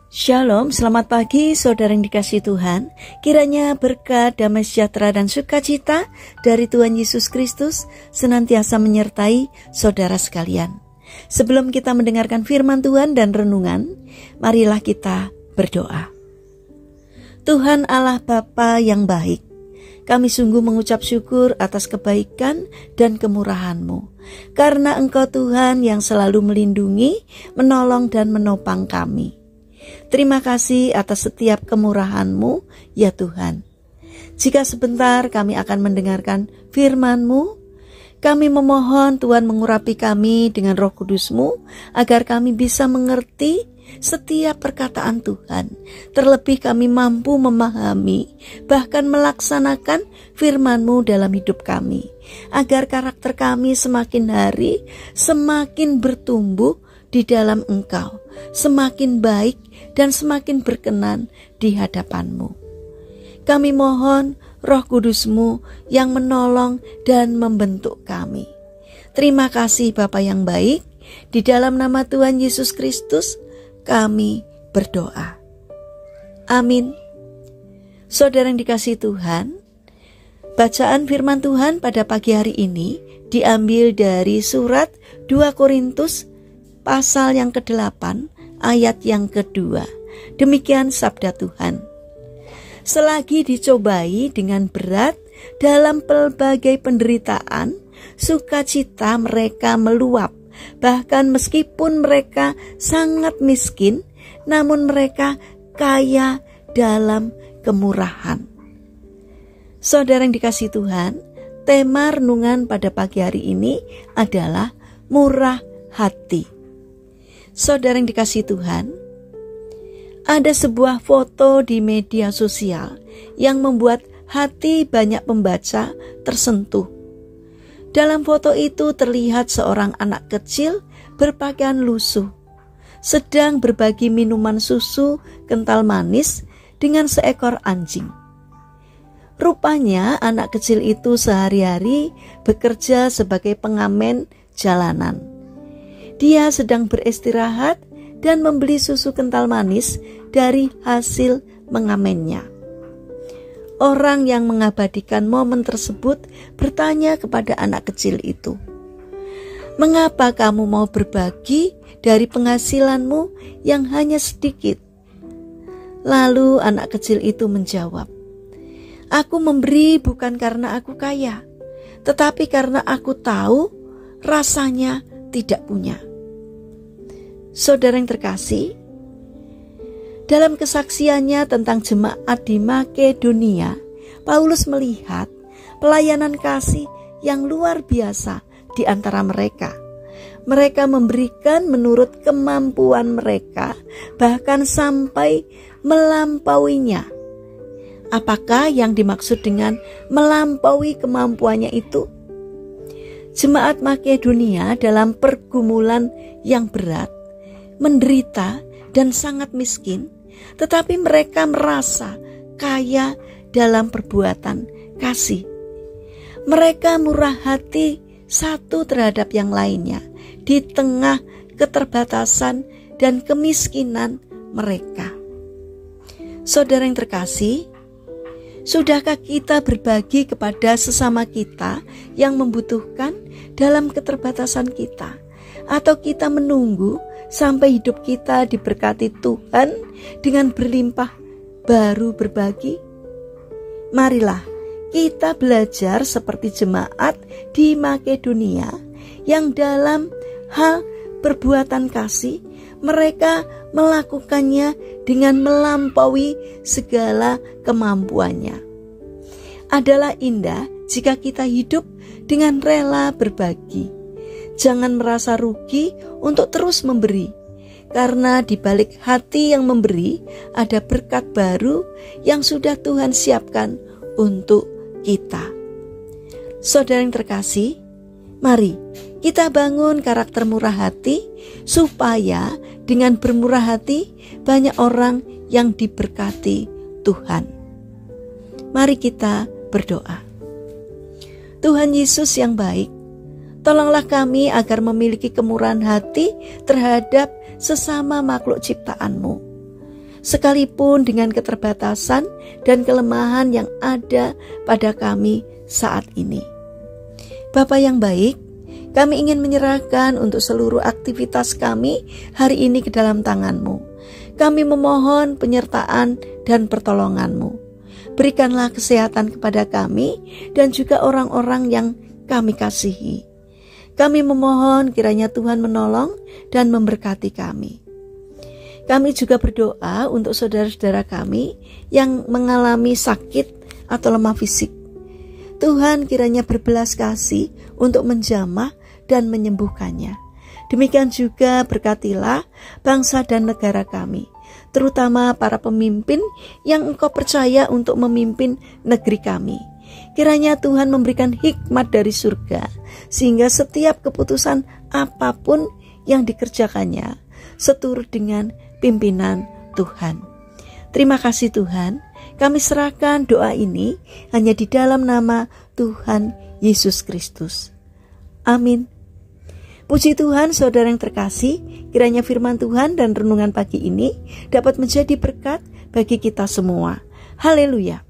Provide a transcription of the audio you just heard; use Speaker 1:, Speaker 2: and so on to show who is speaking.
Speaker 1: Shalom, selamat pagi saudara yang dikasihi Tuhan. Kiranya berkat, damai sejahtera dan sukacita dari Tuhan Yesus Kristus senantiasa menyertai saudara sekalian. Sebelum kita mendengarkan firman Tuhan dan renungan, marilah kita berdoa. Tuhan Allah Bapa yang baik, kami sungguh mengucap syukur atas kebaikan dan kemurahan-Mu. Karena Engkau Tuhan yang selalu melindungi, menolong dan menopang kami. Terima kasih atas setiap kemurahan-Mu, ya Tuhan. Jika sebentar kami akan mendengarkan firman-Mu, kami memohon Tuhan mengurapi kami dengan Roh Kudus-Mu, agar kami bisa mengerti setiap perkataan Tuhan. Terlebih kami mampu memahami, bahkan melaksanakan firman-Mu dalam hidup kami, agar karakter kami semakin hari semakin bertumbuh di dalam Engkau, semakin baik dan semakin berkenan di hadapan-Mu. Kami mohon Roh Kudus-Mu yang menolong dan membentuk kami. Terima kasih Bapa yang baik, di dalam nama Tuhan Yesus Kristus kami berdoa. Amin. Saudara yang dikasihi Tuhan, bacaan firman Tuhan pada pagi hari ini diambil dari surat 2 Korintus pasal yang ke-8 ayat yang ke-2. Demikian sabda Tuhan. Selagi dicobai dengan berat dalam pelbagai penderitaan, sukacita mereka meluap. Bahkan meskipun mereka sangat miskin, namun mereka kaya dalam kemurahan. Saudara yang dikasihi Tuhan, tema renungan pada pagi hari ini adalah murah hati. Saudara yang dikasihi Tuhan, ada sebuah foto di media sosial yang membuat hati banyak pembaca tersentuh. Dalam foto itu terlihat seorang anak kecil berpakaian lusuh, sedang berbagi minuman susu kental manis dengan seekor anjing. Rupanya anak kecil itu sehari-hari bekerja sebagai pengamen jalanan. Dia sedang beristirahat dan membeli susu kental manis dari hasil mengamennya. Orang yang mengabadikan momen tersebut bertanya kepada anak kecil itu, "Mengapa kamu mau berbagi dari penghasilanmu yang hanya sedikit?" Lalu anak kecil itu menjawab, "Aku memberi bukan karena aku kaya, tetapi karena aku tahu rasanya tidak punya." Saudara yang terkasih, dalam kesaksiannya tentang jemaat di Makedonia, Paulus melihat pelayanan kasih yang luar biasa di antara mereka. Mereka memberikan menurut kemampuan mereka, bahkan sampai melampauinya. Apakah yang dimaksud dengan melampaui kemampuannya itu? Jemaat Makedonia dalam pergumulan yang berat, menderita dan sangat miskin, tetapi mereka merasa kaya dalam perbuatan kasih. Mereka murah hati satu terhadap yang lainnya di tengah keterbatasan dan kemiskinan mereka. Saudara yang terkasih, sudahkah kita berbagi kepada sesama kita yang membutuhkan dalam keterbatasan kita? Atau kita menunggu sampai hidup kita diberkati Tuhan dengan berlimpah baru berbagi? Marilah kita belajar seperti jemaat di Makedonia yang dalam hal perbuatan kasih mereka melakukannya dengan melampaui segala kemampuannya. Adalah indah jika kita hidup dengan rela berbagi. Jangan merasa rugi untuk terus memberi, karena di balik hati yang memberi ada berkat baru yang sudah Tuhan siapkan untuk kita. Saudara yang terkasih, mari kita bangun karakter murah hati supaya dengan bermurah hati banyak orang yang diberkati Tuhan. Mari kita berdoa. Tuhan Yesus yang baik, tolonglah kami agar memiliki kemurahan hati terhadap sesama makhluk ciptaan-Mu. sekalipun dengan keterbatasan dan kelemahan yang ada pada kami saat ini. Bapa yang baik, kami ingin menyerahkan untuk seluruh aktivitas kami hari ini ke dalam tangan-Mu. Kami memohon penyertaan dan pertolongan-Mu. Berikanlah kesehatan kepada kami dan juga orang-orang yang kami kasihi. Kami memohon kiranya Tuhan menolong dan memberkati kami. Kami juga berdoa untuk saudara-saudara kami yang mengalami sakit atau lemah fisik. Tuhan kiranya berbelas kasih untuk menjamah dan menyembuhkannya. Demikian juga berkatilah bangsa dan negara kami, terutama para pemimpin yang Engkau percaya untuk memimpin negeri kami. Kiranya Tuhan memberikan hikmat dari surga, sehingga setiap keputusan apapun yang dikerjakannya seturut dengan pimpinan Tuhan. Terima kasih Tuhan, kami serahkan doa ini hanya di dalam nama Tuhan Yesus Kristus. Amin. Puji Tuhan, saudara yang terkasih, kiranya firman Tuhan dan renungan pagi ini dapat menjadi berkat bagi kita semua. Haleluya.